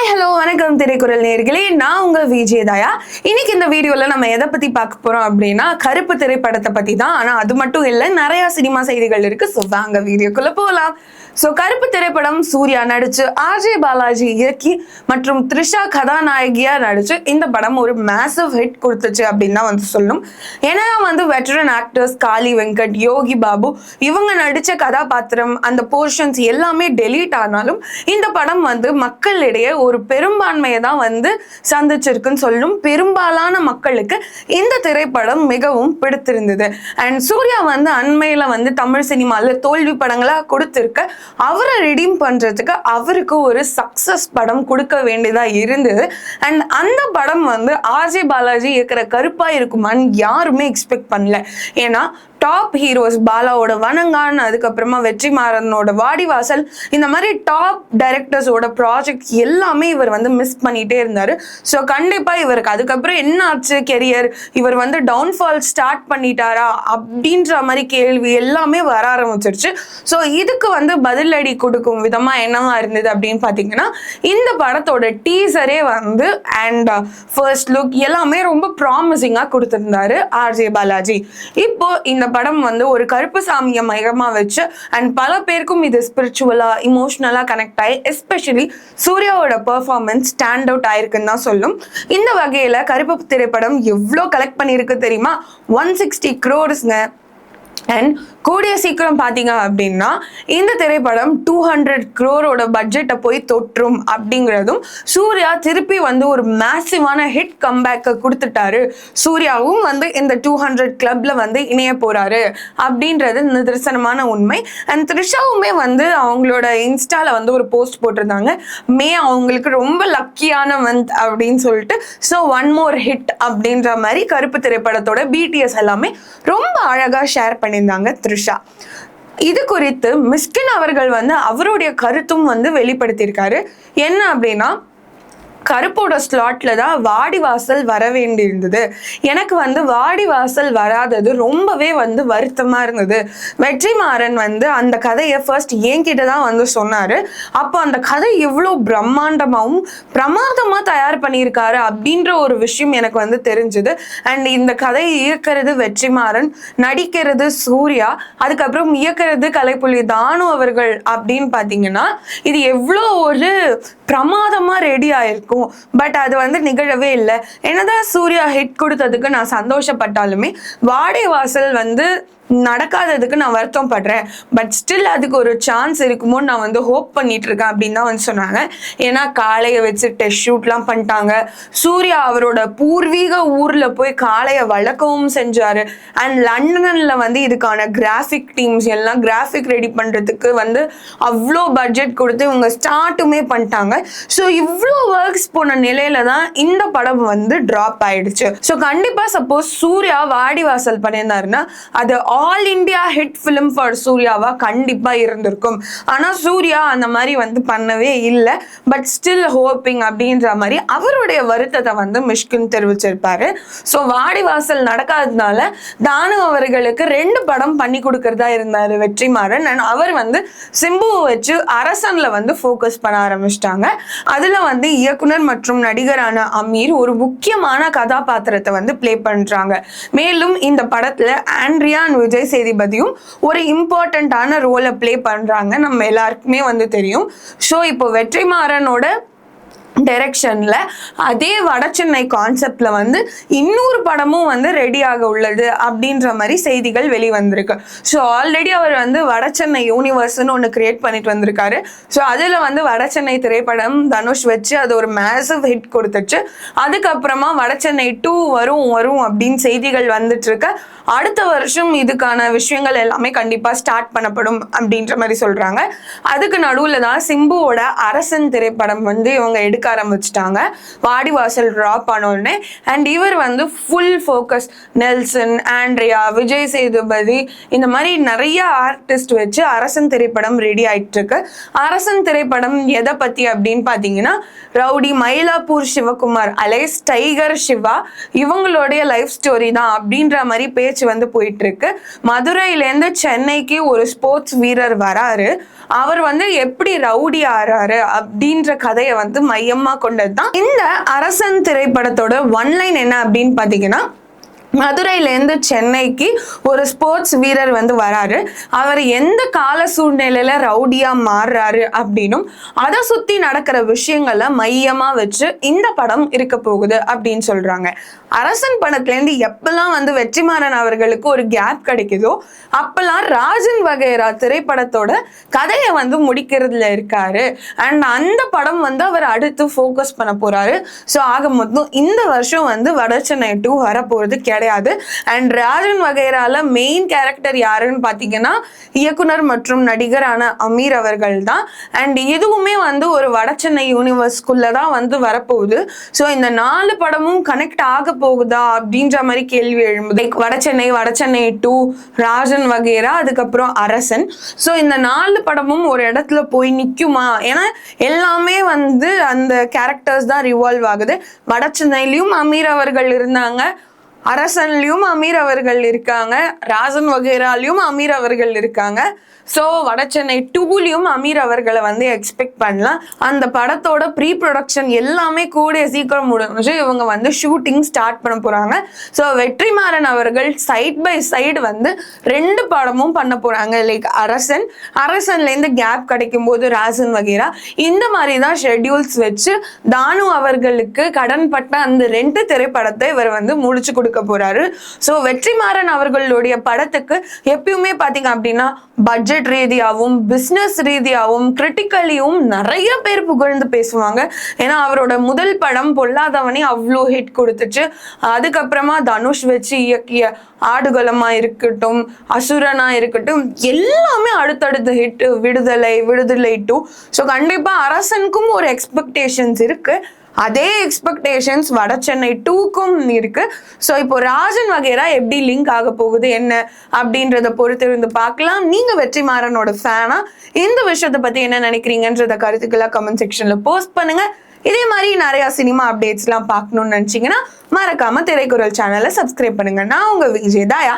Hello வணக்கம் திரைக்குறள் நேயர்களே, நான் உங்க விஜயதாயா. இன்னைக்கு இந்த வீடியோல நம்ம எதை பத்தி பார்க்க போறோம் அப்படின்னா கருப்பு திரைப்படத்தை பத்தி தான். ஆனா அது மட்டும் இல்ல, நிறைய சினிமா செய்திகள் இருக்கு. ஸோ வாங்க வீடியோக்குள்ள போகலாம். ஸோ கருப்பு திரைப்படம் சூர்யா நடிச்சு ஆர்ஜே பாலாஜி இயக்கி மற்றும் த்ரிஷா கதாநாயகியா நடிச்சு இந்த படம் ஒரு மேசிவ் ஹிட் கொடுத்துச்சு அப்படின்னு தான் சொல்லும். ஏன்னா வெட்டரன் ஆக்டர்ஸ் காளி வெங்கட், யோகி பாபு இவங்க நடிச்ச கதாபாத்திரம் அந்த போர்ஷன்ஸ் எல்லாமே டெலீட் ஆனாலும் இந்த படம் மக்களிடையே ஒரு பெரும்பான்மையை தான் சந்திச்சிருக்குன்னு சொல்லும். பெரும்பாலான மக்களுக்கு இந்த திரைப்படம் மிகவும் பிடித்திருந்தது. அண்ட் சூர்யா அண்மையில தமிழ் சினிமால தோல்வி படங்களா கொடுத்திருக்க அவரை ரிடீம் பண்றதுக்கு அவருக்கு ஒரு சக்சஸ் படம் கொடுக்க வேண்டியதா இருந்தது. அண்ட் அந்த படம் ஆர்ஜே பாலாஜி இருக்கிற கருப்பா இருக்குமான்னு யாருமே எக்ஸ்பெக்ட் பண்ணல. ஏன்னா டாப் ஹீரோஸ் பாலாவோட வணங்கான், அதுக்கப்புறமா வெற்றிமாறனோட வாடிவாசல், இந்த மாதிரி டாப் டைரக்டர்ஸோட ப்ராஜெக்ட் எல்லாமே இவர் மிஸ் பண்ணிட்டே இருந்தாரு. ஸோ கண்டிப்பா இவருக்கு அதுக்கப்புறம் என்ன ஆச்சு கெரியர், இவர் டவுன்ஃபால் ஸ்டார்ட் பண்ணிட்டாரா அப்படின்ற மாதிரி கேள்வி எல்லாமே வர ஆரம்பிச்சிருச்சு. ஸோ இதுக்கு பதிலடி கொடுக்கும் விதமா என்னவா இருந்தது அப்படின்னு பாத்தீங்கன்னா இந்த படத்தோட டீசரே அண்ட் ஃபர்ஸ்ட் லுக் எல்லாமே ரொம்ப ப்ராமிசிங்கா கொடுத்திருந்தாரு ஆர்ஜே பாலாஜி. இப்போ இந்த படம் ஒரு கருப்பு சாமியை மையமா வச்சு அண்ட் பல பேருக்கும் இது ஸ்பிரிச்சுவலா இமோஷனலா கனெக்ட் ஆகி எஸ்பெஷலி சூர்யாவோட பெர்ஃபார்மன்ஸ் ஸ்டாண்ட் அவுட் ஆயிருக்குன்னு தான் சொல்லும். இந்த வகையில கருப்பு திரைப்படம் எவ்வளோ கலெக்ட் பண்ணிருக்கு தெரியுமா? 160 crores-ங்க. அண்ட் கூடிய சீக்கிரம் பார்த்தீங்க அப்படின்னா இந்த திரைப்படம் 200 crore பட்ஜெட்டை போய் தொற்றும் அப்படிங்கிறதும், சூர்யா திருப்பி ஒரு மேசிவான ஹிட் கம்பேக்கை கொடுத்துட்டாரு, சூர்யாவும் இந்த 200 கிளப்ல இணைய போறாரு அப்படின்றது நிதர்சனமான உண்மை. அண்ட் த்ரிஷாவுமே அவங்களோட இன்ஸ்டால ஒரு போஸ்ட் போட்டிருந்தாங்க, மே அவங்களுக்கு ரொம்ப லக்கியான மந்த் அப்படின்னு சொல்லிட்டு. ஸோ ஒன் மோர் ஹிட் அப்படின்ற மாதிரி கருப்பு திரைப்படத்தோட பிடிஎஸ் எல்லாமே ரொம்ப அழகா ஷேர் பண்ணியிருந்தாங்க த்ரிஷா. இது குறித்து மிஸ்கின் அவர்கள் அவருடைய கருத்தும் வெளிப்படுத்தியிருக்காரு. என்ன அப்படின்னா, கருப்போட ஸ்லாட்ல தான் வாடிவாசல் வர வேண்டியிருந்தது. எனக்கு வாடிவாசல் வராதது ரொம்பவே வருத்தமா இருந்தது. வெற்றிமாறன் அந்த கதையை ஃபர்ஸ்ட் என்கிட்ட தான் சொன்னாரு. அப்போ அந்த கதை எவ்வளோ பிரம்மாண்டமாகவும் பிரமாதமா தயார் பண்ணியிருக்காரு அப்படின்ற ஒரு விஷயம் எனக்கு தெரிஞ்சுது. அண்ட் இந்த கதையை இயக்கிறது வெற்றிமாறன், நடிக்கிறது சூர்யா, அதுக்கப்புறம் இயக்கிறது கலைப்புலி தானு அவர்கள் அப்படின்னு பார்த்தீங்கன்னா இது எவ்வளோ ஒரு பிரமாதமா ரெடி ஆயிருக்கும். பட் அது நிகழவே இல்லை. என்னதான் சூர்யா ஹிட் கொடுத்ததுக்கு நான் சந்தோஷப்பட்டாலுமே வாடிவாசல் நடக்காததுக்கு நான் வருத்தம் படுறேன். பட் ஸ்டில் அதுக்கு ஒரு சான்ஸ் இருக்குமோன்னு நான் ஹோப் பண்ணிட்டு இருக்கேன் அப்படின்னு தான் சொன்னாங்க. ஏன்னா காளையை வச்சு டெஸ்ட் ஷூட்லாம் பண்ணிட்டாங்க. சூர்யா அவரோட பூர்வீக ஊர்ல போய் காளையை வளர்க்கவும் செஞ்சாரு. அண்ட் லண்டன்ல இதுக்கான கிராஃபிக் டீம்ஸ் எல்லாம் கிராஃபிக் ரெடி பண்றதுக்கு அவ்வளோ பட்ஜெட் கொடுத்து இவங்க ஸ்டார்ட்டுமே பண்ணிட்டாங்க. ஸோ இவ்வளோ ஒர்க்ஸ் போன நிலையில தான் இந்த படம் டிராப் ஆயிடுச்சு. ஸோ கண்டிப்பா சப்போஸ் சூர்யா வாடிவாசல் பண்ணியிருந்தாருன்னா அது all India hit film for சூர்யாவா கண்டிப்பா இருந்திருக்கும். ஆனா சூர்யா அந்த மாதிரி பண்ணவே இல்லை. பட் ஸ்டில் ஹோப்பிங் அப்படின்ற மாதிரி அவருடைய வருத்தத்தை மிஷ்கின் தெரிவிச்சிருப்பாரு. ஸோ வாடிவாசல் நடக்காததுனால தானு அவர்களுக்கு 2 படம் பண்ணி கொடுக்கறதா இருந்தாரு வெற்றிமாறன். அண்ட் அவர் சிம்புவை வச்சு அரசன்ல ஃபோக்கஸ் பண்ண ஆரம்பிச்சிட்டாங்க. அதுல இயக்குனர் மற்றும் நடிகரான அமீர் ஒரு முக்கியமான கதாபாத்திரத்தை பிளே பண்றாங்க. மேலும் இந்த படத்துல ஆண்ட்ரியா விஜய் சேதுபதியும் ஒரு இம்பார்ட்டன்டான ரோலை பிளே பண்றாங்க, நம்ம எல்லாருக்குமே தெரியும். ஸோ இப்போ வெற்றிமாறனோட டைரக்ஷன்ல அதே வட சென்னை கான்செப்ட்ல இன்னொரு படமும் ரெடியாக உள்ளது அப்படின்ற மாதிரி செய்திகள் வெளிவந்திருக்கு. ஸோ ஆல்ரெடி அவர் வட சென்னை யூனிவர்ஸ்னு ஒன்று கிரியேட் பண்ணிட்டு வந்திருக்காரு. ஸோ அதுல வட சென்னை திரைப்படம் தனுஷ் வச்சு அது ஒரு மேசிவ் ஹிட் கொடுத்துச்சு. அதுக்கப்புறமா வட சென்னை 2 வரும் அப்படின்னு செய்திகள் வந்துட்டு இருக்க. அடுத்த வருஷம் இதுக்கான விஷயங்கள் எல்லாமே கண்டிப்பா ஸ்டார்ட் பண்ணப்படும் அப்படின்ற மாதிரி சொல்றாங்க. அதுக்கு நடுவுல தான் சிம்புவோட அரசன் திரைப்படம் இவங்க எடுக்க ஆரம்பிச்சிட்டாங்க. வாடிவாசல் டிராப் ஆனோடனே. அண்ட் இவர் full focus Nelson, Andrea, Vijay Sethupathi இந்த மாதிரி நிறைய ஆர்டிஸ்ட் வச்சு அரசன் திரைப்படம் ரெடி ஆயிட்டு இருக்கு. அரசன் திரைப்படம் எதை பத்தி அப்படின்னு பாத்தீங்கன்னா rowdy Mylapore Sivakumar alias tiger Siva இவங்களுடைய லைஃப் ஸ்டோரி தான் அப்படின்ற மாதிரி பேச்சு போயிட்டு இருக்கு. மதுரையிலேருந்து சென்னைக்கு ஒரு ஸ்போர்ட்ஸ் வீரர் வராரு. அவர் வந்து எப்படி ரவுடி ஆறாரு அப்படின்ற கதையை வந்து மையமா கொண்டதுதான் இந்த அரசன் திரைப்படத்தோட ஒன்லைன் என்ன அப்படின்னு பாத்தீங்கன்னா, மதுரையிலேருந்து சென்னைக்கு ஒரு ஸ்போர்ட்ஸ் வீரர் வந்து வராரு. அவர் எந்த கால சூழ்நிலையில ரவுடியா மாறுறாரு அப்படின்னும் அதை சுத்தி நடக்கிற விஷயங்களை மையமா வச்சு இந்த படம் இருக்க போகுது அப்படின்னு சொல்றாங்க. அரசன் படத்துல இருந்து எப்பெல்லாம் வந்து வெற்றிமாறன் அவர்களுக்கு ஒரு கேப் கிடைக்குதோ அப்பெல்லாம் ராஜன் வகைரா திரைப்படத்தோட கதையை வந்து முடிக்கிறதுல இருக்காரு. அண்ட் அந்த படம் வந்து அவர் அடுத்து ஃபோக்கஸ் பண்ண போறாரு. ஸோ ஆக மொத்தம் இந்த வருஷம் வந்து வடச்சென்னை 2 வரப்போறது கிடையாது. அண்ட் ராஜன் வகைரால மெயின் கேரக்டர் யாருன்னு பாத்தீங்கன்னா இயக்குனர் மற்றும் நடிகரான அமீர் அவர்கள் தான். அண்ட் இதுவுமே வந்து ஒரு வடச்சென்னை யூனிவர்ஸ்குள்ளதான் வந்து வரப்போகுது. ஸோ இந்த 4 படமும் கனெக்ட் ஆக போகுதா அப்படின்ற மாதிரி கேள்வி எழும்புது. வடச்சென்னை 2, ராஜன் வகைரா, அதுக்கப்புறம் அரசன். ஸோ இந்த 4 படமும் ஒரு இடத்துல போய் நிக்குமா? ஏன்னா எல்லாமே வந்து அந்த கேரக்டர்ஸ் தான் ரிவால்வ் ஆகுது. வடச்சென்னையிலயும் அமீர் அவர்கள் இருந்தாங்க, அரசன்லயும் அமீர் அவர்கள் இருக்காங்க, ராஜன் வகைராலையும் அமீர் அவர்கள் இருக்காங்க. ஸோ வடச்சென்னை 2லயும் அமீர் அவர்களை வந்து எக்ஸ்பெக்ட் பண்ணலாம். அந்த படத்தோட ப்ரீ ப்ரொடக்ஷன் எல்லாமே கூடிய சீக்கிரம் முடிஞ்சு இவங்க வந்து ஷூட்டிங் ஸ்டார்ட் பண்ண போறாங்க. ஸோ வெற்றிமாறன் அவர்கள் சைட் பை சைடு வந்து 2 படமும் பண்ண போறாங்க. லைக் அரசன்லேருந்து கேப் கிடைக்கும் போது ராஜன் வகைரா, இந்த மாதிரி தான் ஷெட்யூல்ஸ் வச்சு தானு அவர்களுக்கு கடன்பட்ட அந்த 2 திரைப்படத்தை இவர் வந்து முடிச்சு கொடுக்க போறாரு. ஸோ வெற்றிமாறன் அவர்களுடைய படத்துக்கு எப்பயுமே பாத்தீங்க அப்படின்னா பட்ஜெட் ரீதியாகவும் பிசினஸ் ரீதியாகவும் கிரிட்டிக்கலியும் நிறைய பேர் புகழ்ந்து பேசுவாங்க. ஏன்னா அவரோட முதல் படம் பொல்லாதவனே அவ்வளோ ஹிட் கொடுத்துச்சு. அதுக்கப்புறமா தனுஷ் வச்சு இயக்கிய ஆடுகளமா இருக்கட்டும், அசுரனா இருக்கட்டும், எல்லாமே அடுத்தடுத்த ஹிட். விடுதலை 2. ஸோ கண்டிப்பா அரசனுக்கும் ஒரு எக்ஸ்பெக்டேஷன்ஸ் இருக்கு. அதே எக்ஸ்பெக்டேஷன்ஸ் வடச்சென்னை 2க்கும் இருக்கு. ஸோ இப்போ ராஜன் வகைரா எப்படி லிங்க் ஆக போகுது என்ன அப்படின்றத பொறுத்து இருந்து பார்க்கலாம். நீங்க வெற்றிமாறனோட ஃபேனா இந்த விஷயத்தை பத்தி என்ன நினைக்கிறீங்கன்றத கருத்துக்களை கமெண்ட் செக்ஷன்ல போஸ்ட் பண்ணுங்க. இதே மாதிரி நிறைய சினிமா அப்டேட்ஸ்லாம் பார்க்கணும்னு நினைச்சீங்கன்னா மறக்காம திரைக்குறள் சேனலை சப்ஸ்கிரைப் பண்ணுங்க. நான் உங்க விஜய் தாயா.